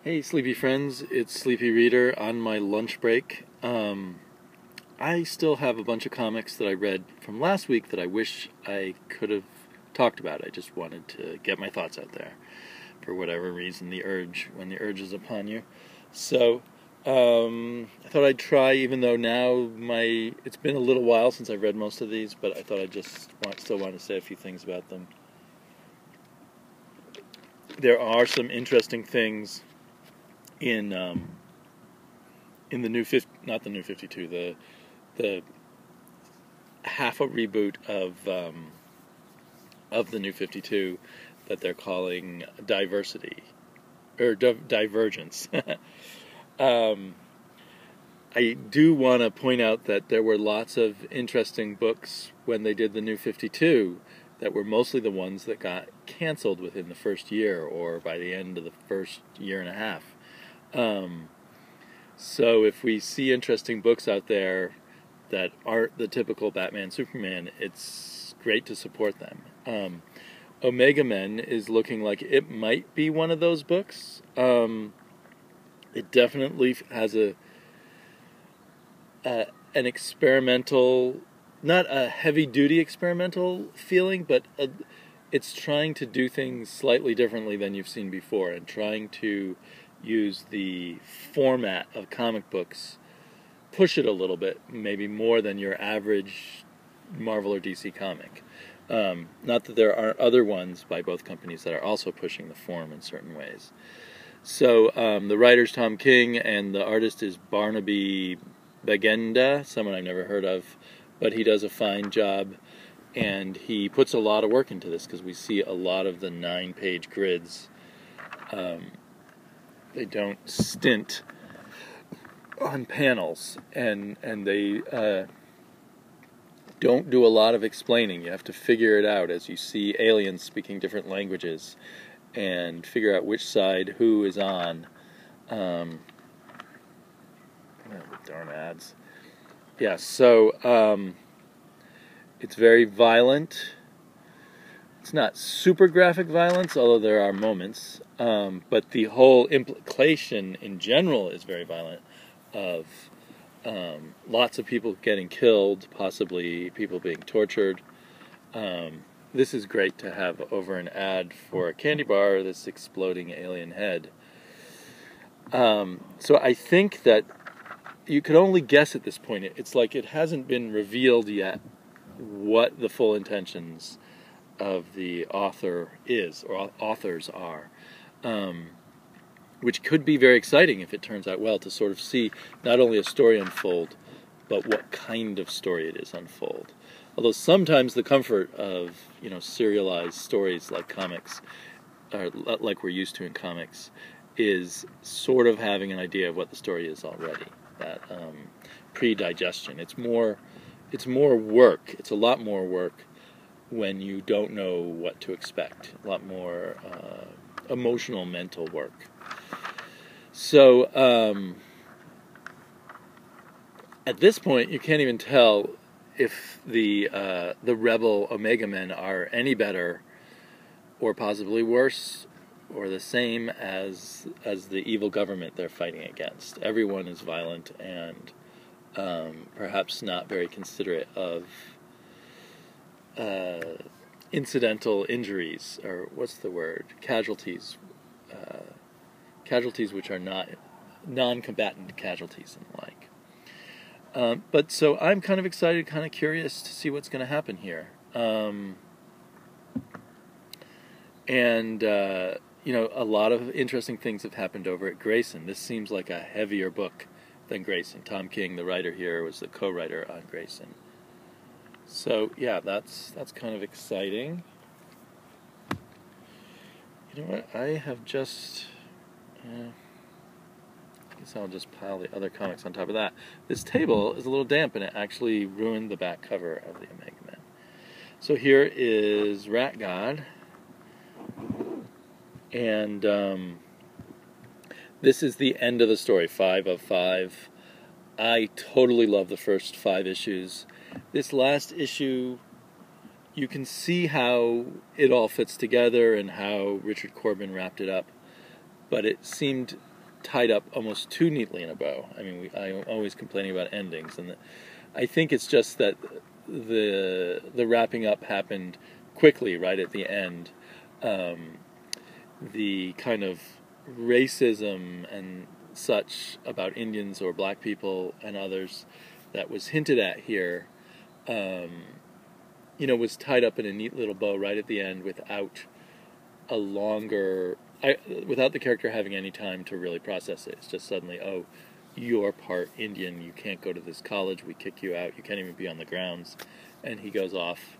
Hey Sleepy friends, it's Sleepy Reader on my lunch break. I still have a bunch of comics that I read from last week that I wish I could have talked about. I just wanted to get my thoughts out there for whatever reason, when the urge is upon you. So, I thought I'd try, even though now it's been a little while since I've read most of these, but I thought I still want to say a few things about them. There are some interesting things in the new not the new 52, the half a reboot of the new 52 that they're calling diversity or divergence. I do want to point out that there were lots of interesting books when they did the new 52 that were mostly the ones that got canceled within the first year or by the end of the first year and a half. So if we see interesting books out there that aren't the typical Batman Superman, it's great to support them. Omega Men is looking like it might be one of those books. It definitely has an experimental, not a heavy-duty experimental feeling, but it's trying to do things slightly differently than you've seen before, and trying to use the format of comic books, push it a little bit, maybe more than your average Marvel or DC comic. Not that there aren't other ones by both companies that are also pushing the form in certain ways. So the writer's Tom King, and the artist is Barnaby Bagenda, someone I've never heard of, but he does a fine job, and he puts a lot of work into this because we see a lot of the 9-page grids. They don't stint on panels, and they don't do a lot of explaining. You have to figure it out as you see aliens speaking different languages and figure out which side who is on. Darn ads. Yeah, so it's very violent. It's not super graphic violence, although there are moments. But the whole implication in general is very violent, of lots of people getting killed, possibly people being tortured. This is great to have over an ad for a candy bar, this exploding alien head. So I think that you could only guess at this point. It's like it hasn't been revealed yet what the full intentions of the author is, or authors are, which could be very exciting if it turns out well, to sort of see not only a story unfold, but what kind of story it is unfold. Although sometimes the comfort of serialized stories like comics, or like we're used to in comics, is sort of having an idea of what the story is already. That pre-digestion. It's more work. It's a lot more work when you don't know what to expect. A lot more emotional, mental work. So at this point, you can't even tell if the rebel Omega Men are any better, or possibly worse, or the same as the evil government they're fighting against. Everyone is violent and perhaps not very considerate of incidental injuries, or what's the word? Casualties. Casualties which are not non-combatant casualties and the like. But so I'm kind of excited, kind of curious to see what's going to happen here. A lot of interesting things have happened over at Grayson. This seems like a heavier book than Grayson. Tom King, the writer here, was the co-writer on Grayson. So yeah, that's kind of exciting. You know what? I have just. I guess I'll just pile the other comics on top of that. This table is a little damp, and it actually ruined the back cover of the Omega Men. So here is Rat God. And this is the end of the story, 5 of 5. I totally love the first 5 issues. This last issue, you can see how it all fits together and how Richard Corbin wrapped it up. But it seemed tied up almost too neatly in a bow. I mean, I'm always complaining about endings, and I think it's just that the wrapping up happened quickly right at the end. The kind of racism and such about Indians or black people and others that was hinted at here, was tied up in a neat little bow right at the end without without the character having any time to really process it. It's just suddenly, oh, you're part Indian, you can't go to this college, we kick you out, you can't even be on the grounds, and he goes off.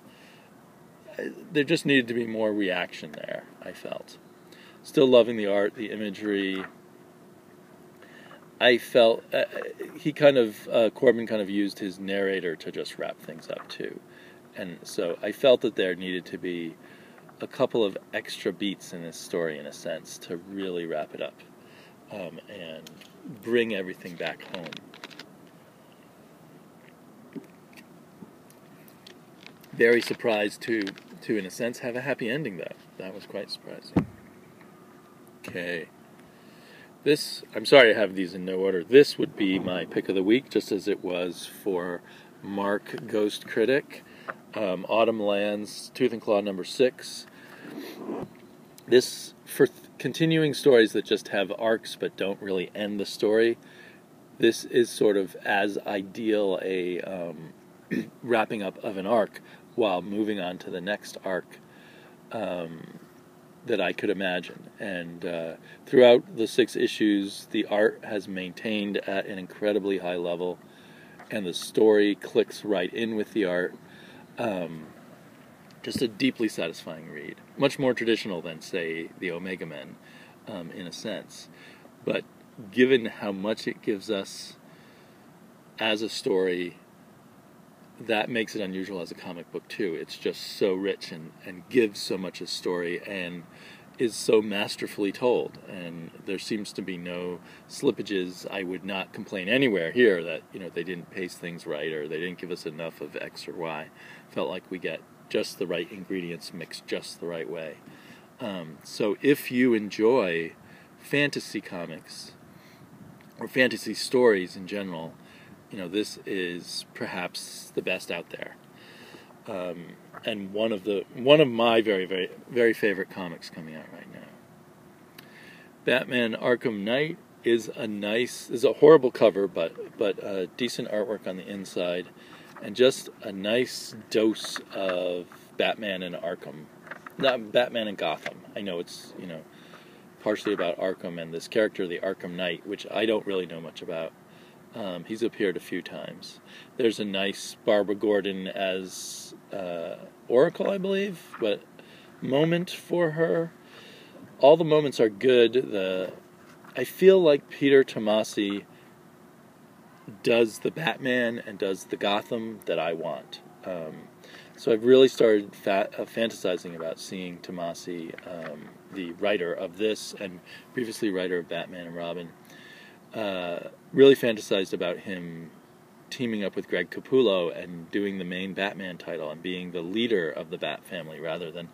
There just needed to be more reaction there, I felt. Still loving the art, the imagery. I felt Corbin kind of used his narrator to just wrap things up too. And so I felt that there needed to be a couple of extra beats in this story, in a sense, to really wrap it up and bring everything back home. Very surprised to, in a sense, have a happy ending, though. That was quite surprising. Okay. I'm sorry I have these in no order. This would be my pick of the week, just as it was for Mark Ghost Critic. Autumnlands, Tooth and Claw number 6. This, for continuing stories that just have arcs but don't really end the story, this is sort of as ideal a wrapping up of an arc while moving on to the next arc that I could imagine. And throughout the 6 issues, the art has maintained at an incredibly high level, and the story clicks right in with the art. Just a deeply satisfying read. Much more traditional than, say, the Omega Men, in a sense. But given how much it gives us as a story, that makes it unusual as a comic book, too. It's just so rich and gives so much a story and is so masterfully told. And there seems to be no slippages. I would not complain anywhere here that, they didn't pace things right or they didn't give us enough of X or Y. Felt like we get just the right ingredients mixed just the right way. So if you enjoy fantasy comics or fantasy stories in general, this is perhaps the best out there, and one of my very, very, very favorite comics coming out right now. Batman Arkham Knight is a horrible cover, but decent artwork on the inside, and just a nice dose of Batman and Arkham, not Batman and Gotham. I know it's partially about Arkham and this character, the Arkham Knight, which I don't really know much about. He's appeared a few times. There's a nice Barbara Gordon as Oracle, I believe, but moment for her. All the moments are good. I feel like Peter Tomasi does the Batman and does the Gotham that I want. So I've really started fantasizing about seeing Tomasi, the writer of this and previously writer of Batman and Robin. Really fantasized about him teaming up with Greg Capullo and doing the main Batman title and being the leader of the Bat family rather than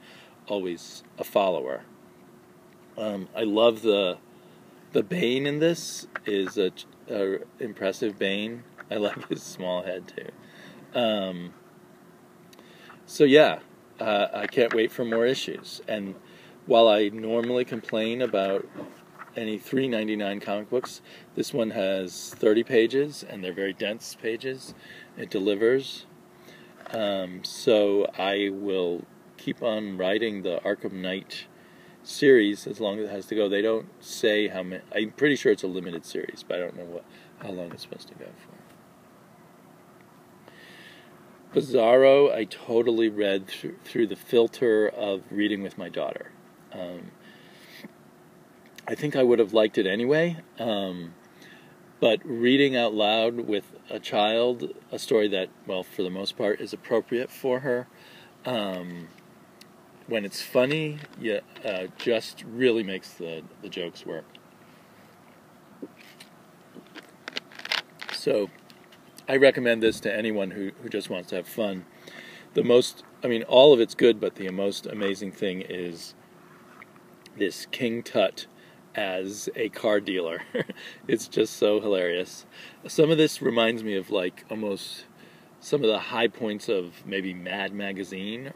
always a follower. I love the Bane in this is a impressive Bane. I like his small head too. So yeah, I can't wait for more issues. And while I normally complain about any $3.99 comic books, this one has 30 pages, and they're very dense pages. It delivers. So I will keep on writing the Arkham Knight series as long as it has to go. They don't say how many. I'm pretty sure it's a limited series, but I don't know how long it's supposed to go for. Bizarro, I totally read through the filter of reading with my daughter. I think I would have liked it anyway, but reading out loud with a child, a story that, well, for the most part, is appropriate for her, when it's funny, just really makes the jokes work. So I recommend this to anyone who just wants to have fun. All of it's good, but the most amazing thing is this King Tut as a car dealer. It's just so hilarious. Some of this reminds me of like almost some of the high points of maybe Mad Magazine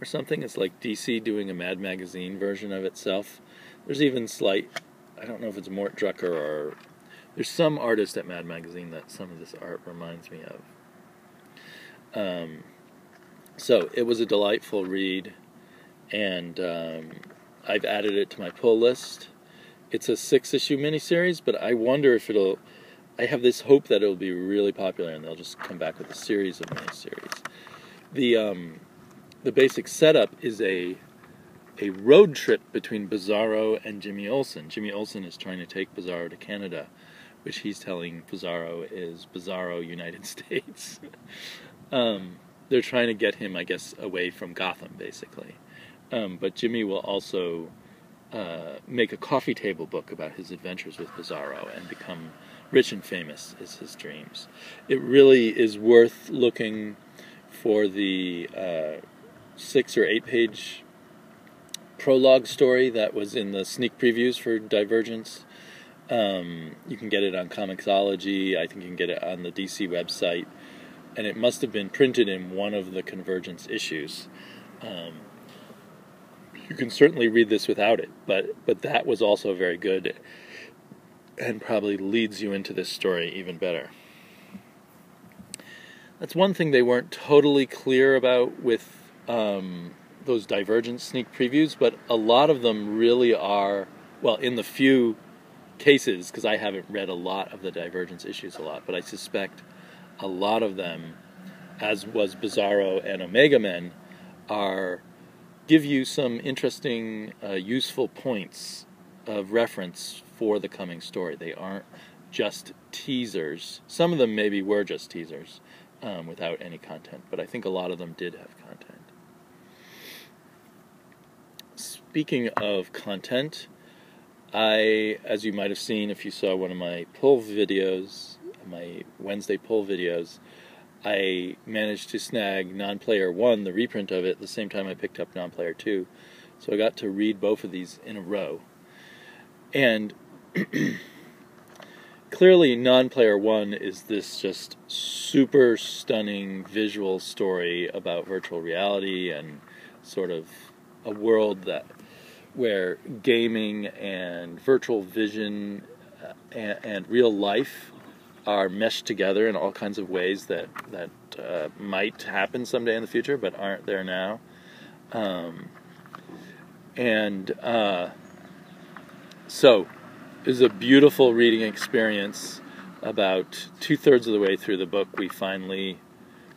or something. It's like DC doing a Mad Magazine version of itself. There's even I don't know if it's Mort Drucker or there's some artist at Mad Magazine that some of this art reminds me of. So it was a delightful read, and I've added it to my pull list. It's a 6-issue miniseries, but I wonder if I have this hope that it'll be really popular and they'll just come back with a series of miniseries. The basic setup is a road trip between Bizarro and Jimmy Olsen. Jimmy Olsen is trying to take Bizarro to Canada, which he's telling Bizarro is Bizarro United States. They're trying to get him, I guess, away from Gotham, basically. But Jimmy will also make a coffee table book about his adventures with Bizarro and become rich and famous is his dreams. It really is worth looking for the 6 or 8 page prologue story that was in the sneak previews for Divergence. You can get it on Comixology. I think you can get it on the DC website, and it must have been printed in one of the Convergence issues. You can certainly read this without it, but that was also very good and probably leads you into this story even better. That's one thing they weren't totally clear about with those Divergence sneak previews, but a lot of them really are, well, in the few cases, because I haven't read a lot of the Divergence issues a lot, but I suspect a lot of them, as was Bizarro and Omega Men, give you some interesting, useful points of reference for the coming story. They aren't just teasers. Some of them maybe were just teasers without any content, but I think a lot of them did have content. Speaking of content, as you might have seen if you saw one of my pull videos, my Wednesday pull videos, I managed to snag NonPlayer 1, the reprint of it, at the same time I picked up NonPlayer 2. So I got to read both of these in a row. And clearly NonPlayer 1 is this just super stunning visual story about virtual reality and sort of a world where gaming and virtual vision and real life are meshed together in all kinds of ways that might happen someday in the future, but aren't there now. So it was a beautiful reading experience. About 2/3 of the way through the book,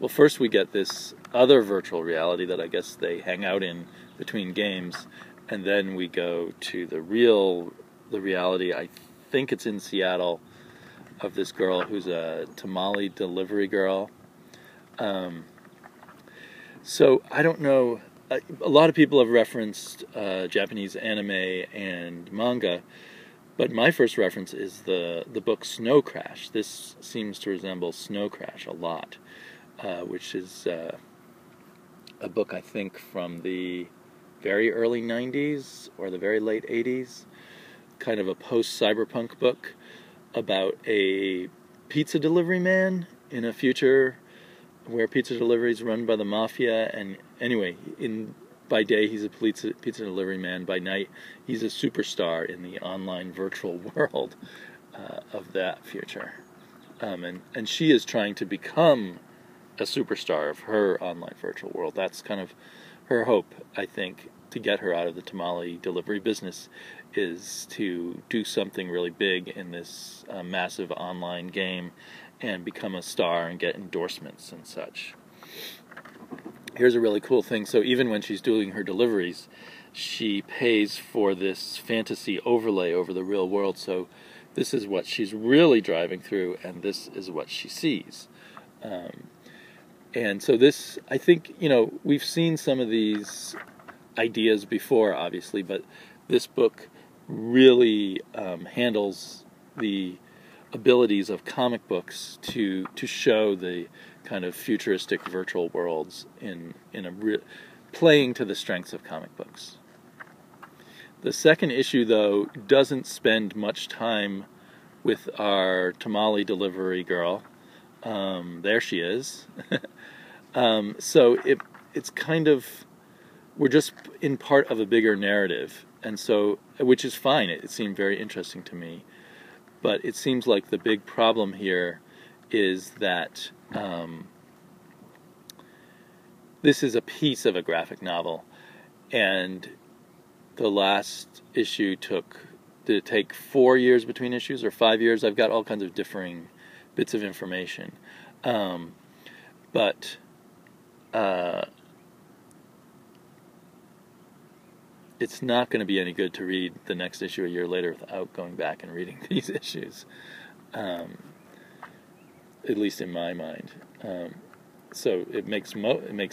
first we get this other virtual reality that I guess they hang out in between games, and then we go to the reality, I think it's in Seattle, of this girl who's a tamale delivery girl. So I don't know. A lot of people have referenced Japanese anime and manga, but my first reference is the book Snow Crash. This seems to resemble Snow Crash a lot, which is a book I think from the very early 90s or the very late 80s, kind of a post-cyberpunk book about a pizza delivery man in a future where pizza delivery is run by the mafia. And anyway, by day he's a pizza delivery man. By night he's a superstar in the online virtual world of that future. And she is trying to become a superstar of her online virtual world. That's kind of her hope, I think, to get her out of the tamale delivery business, is to do something really big in this massive online game and become a star and get endorsements and such. Here's a really cool thing. So even when she's doing her deliveries, she pays for this fantasy overlay over the real world. So this is what she's really driving through, and this is what she sees. And so this, I think, we've seen some of these ideas before, obviously, but this book really handles the abilities of comic books to show the kind of futuristic virtual worlds playing to the strengths of comic books. The second issue, though, doesn't spend much time with our tamale delivery girl. There she is. So it's kind of, we're just in part of a bigger narrative, and so, which is fine. It seemed very interesting to me, but it seems like the big problem here is that this is a piece of a graphic novel, and the last issue did it take 4 years between issues or 5 years? I've got all kinds of differing bits of information. But it's not going to be any good to read the next issue a year later without going back and reading these issues, at least in my mind. So it makes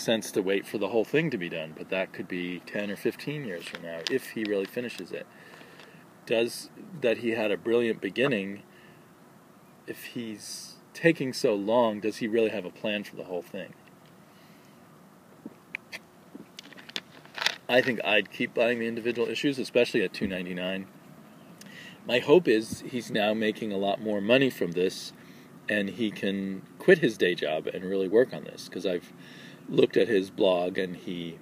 sense to wait for the whole thing to be done, but that could be 10 or 15 years from now if he really finishes it. That he had a brilliant beginning, if he's taking so long, does he really have a plan for the whole thing? I think I'd keep buying the individual issues, especially at $2.99. My hope is he's now making a lot more money from this, and he can quit his day job and really work on this, because I've looked at his blog, and he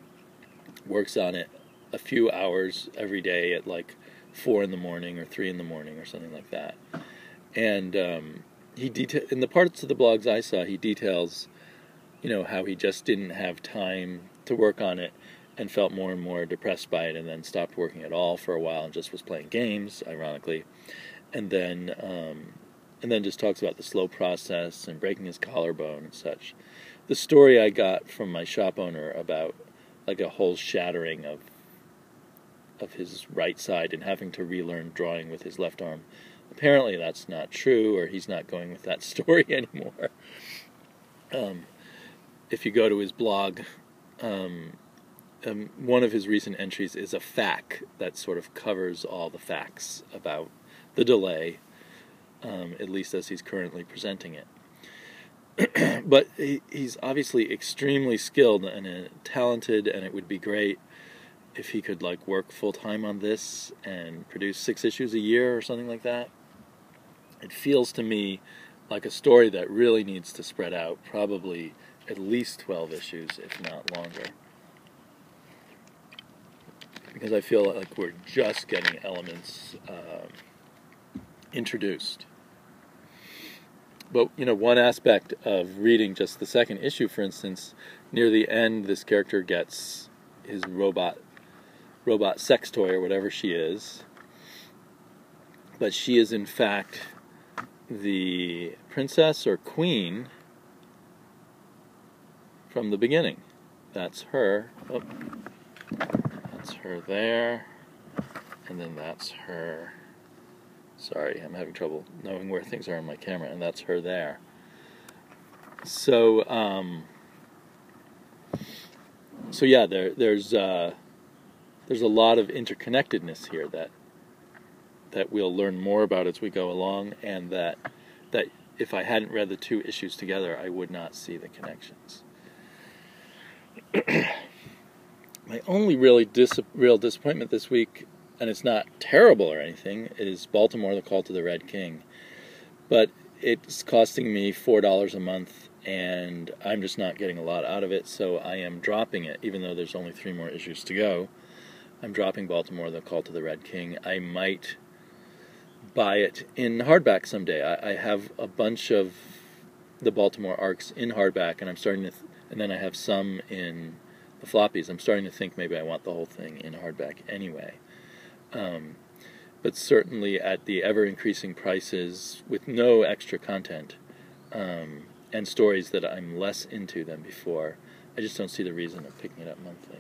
works on it a few hours every day at like 4 in the morning or 3 in the morning or something like that. And in the parts of the blogs I saw, he details, how he just didn't have time to work on it and felt more and more depressed by it, and then stopped working at all for a while and just was playing games, ironically, and then just talks about the slow process and breaking his collarbone and such. The story I got from my shop owner about like a whole shattering of his right side and having to relearn drawing with his left arm, apparently that's not true, or he's not going with that story anymore. If you go to his blog, one of his recent entries is a FAQ that sort of covers all the facts about the delay, at least as he's currently presenting it. But he's obviously extremely skilled and talented, and it would be great if he could work full-time on this and produce 6 issues a year or something like that. It feels to me like a story that really needs to spread out, probably at least 12 issues, if not longer. Because I feel like we're just getting elements introduced. But, one aspect of reading just the second issue, for instance, near the end, this character gets his robot sex toy, or whatever she is. But she is, in fact, the princess or queen from the beginning. That's her. Oh, that's her there. And then that's her. Sorry, I'm having trouble knowing where things are on my camera, and that's her there. So yeah, there's a lot of interconnectedness here that we'll learn more about as we go along, and that if I hadn't read the 2 issues together, I would not see the connections. My only real disappointment this week, and it's not terrible or anything, is Baltimore, The Call to the Red King. But it's costing me $4 a month, and I'm just not getting a lot out of it, so I am dropping it, even though there's only 3 more issues to go. I'm dropping Baltimore, The Call to the Red King. I might buy it in hardback someday. I have a bunch of the Baltimore arcs in hardback, and I'm starting to, and then I have some in the floppies. I'm starting to think maybe I want the whole thing in hardback anyway. But certainly at the ever-increasing prices with no extra content, and stories that I'm less into than before, I just don't see the reason of picking it up monthly.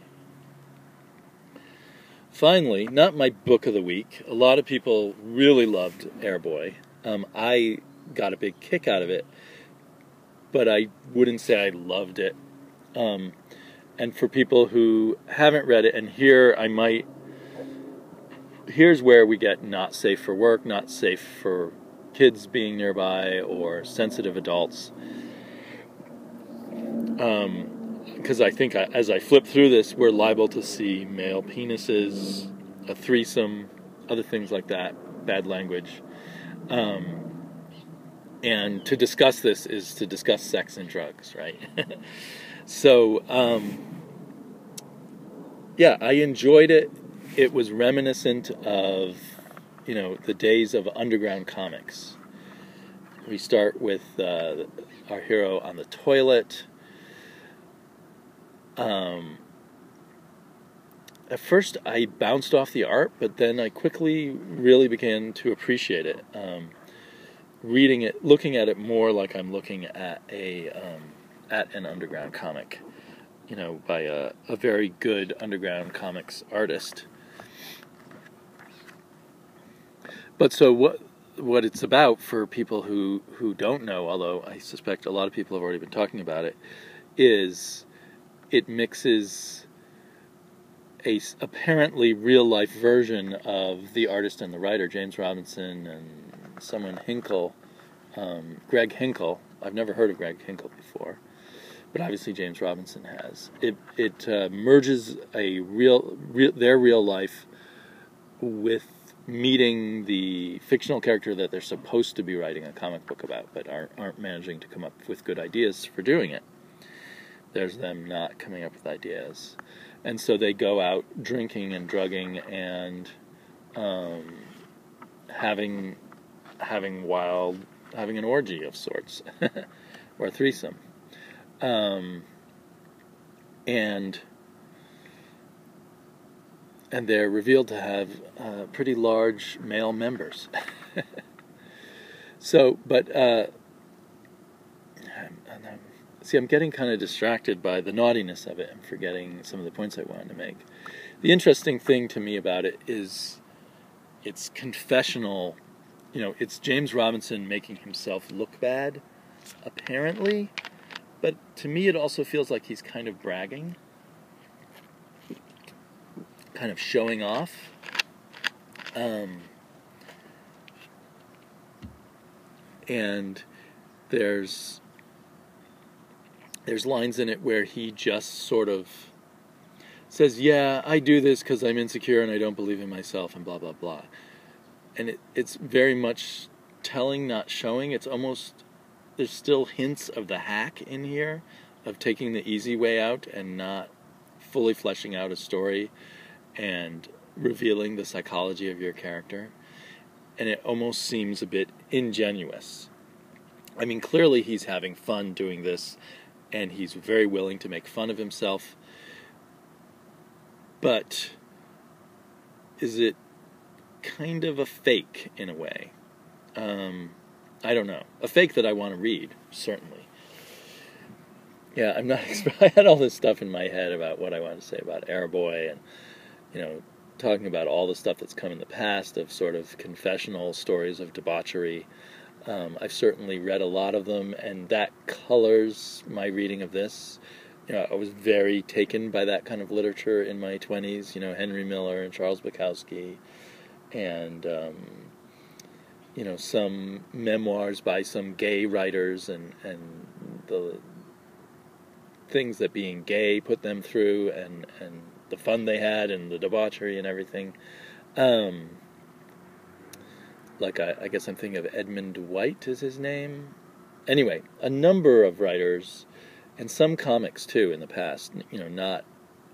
Finally, not my book of the week. A lot of people really loved Airboy. I got a big kick out of it, but I wouldn't say I loved it. And for people who haven't read it, and here's where we get not safe for work, not safe for kids being nearby, or sensitive adults. Because I think as I flip through this, we're liable to see male penises, a threesome, other things like that, bad language. And to discuss this is to discuss sex and drugs, right? So, yeah, I enjoyed it. It was reminiscent of, the days of underground comics. We start with our hero on the toilet. At first, I bounced off the art, but then I quickly really began to appreciate it. Reading it, looking at it more like I'm looking at at an underground comic, by a very good underground comics artist. But so what it's about, for people who don't know, although I suspect a lot of people have already been talking about it, is it mixes a apparently real-life version of the artist and the writer, James Robinson, and someone Hinkle, Greg Hinkle. I've never heard of Greg Hinkle before, but obviously James Robinson has. It merges their real life with meeting the fictional character that they're supposed to be writing a comic book about, but aren't managing to come up with good ideas for doing it. There's them not coming up with ideas. And so they go out drinking and drugging and having an orgy of sorts, or a threesome. And they're revealed to have pretty large male members. So, but see, I'm getting kind of distracted by the naughtiness of it and forgetting some of the points I wanted to make. The interesting thing to me about it is it's confessional. It's James Robinson making himself look bad, apparently, but to me it also feels like he's kind of bragging, kind of showing off. And there's lines in it where he just sort of says, yeah, I do this because I'm insecure and I don't believe in myself and blah, blah, blah. And it's very much telling, not showing. It's almost, there's still hints of the hack in here, of taking the easy way out and not fully fleshing out a story and revealing the psychology of your character. And it almost seems a bit ingenuous. I mean, clearly he's having fun doing this, and he's very willing to make fun of himself. But is it kind of a fake in a way? I don't know. A fake that I want to read, certainly. Yeah, I'm not. I had all this stuff in my head about what I wanted to say about Airboy, and talking about all the stuff that's come in the past of sort of confessional stories of debauchery. I've certainly read a lot of them, and that colors my reading of this. I was very taken by that kind of literature in my 20s, Henry Miller and Charles Bukowski, and, some memoirs by some gay writers, and the things that being gay put them through, and the fun they had, and the debauchery and everything. Like, I guess I'm thinking of Edmund White is his name. Anyway, a number of writers, and some comics too in the past, not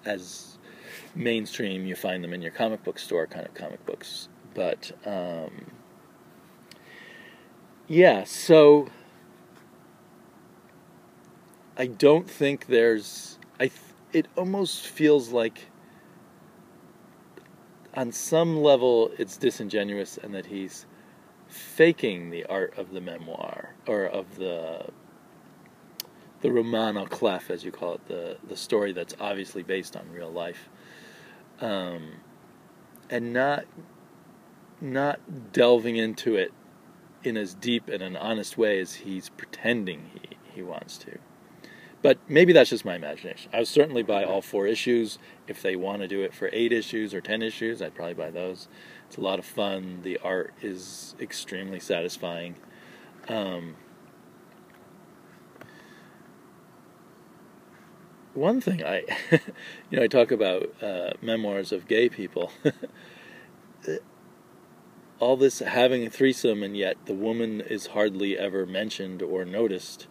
as mainstream, you find them in your comic book store kind of comic books. But, yeah, so I don't think there's... it almost feels like on some level it's disingenuous, and that he's faking the art of the memoir, or of the roman au clef, as you call it, the story that's obviously based on real life, and not delving into it in as deep and an honest way as he's pretending he wants to. But maybe that's just my imagination. I would certainly buy all 4 issues. If they want to do it for 8 issues or 10 issues, I'd probably buy those. It's a lot of fun. The art is extremely satisfying. One thing I talk about memoirs of gay people, all this having a threesome, and yet the woman is hardly ever mentioned or noticed,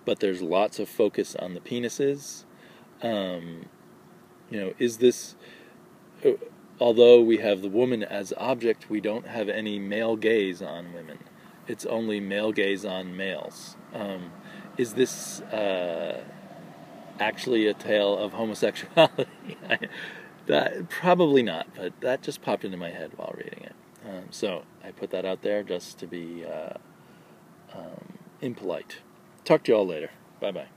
but there's lots of focus on the penises. Is this, although we have the woman as object, we don't have any male gaze on women. It's only male gaze on males. Is this actually a tale of homosexuality? Probably not, but that just popped into my head while reading it. So I put that out there just to be impolite. Talk to you all later. Bye-bye.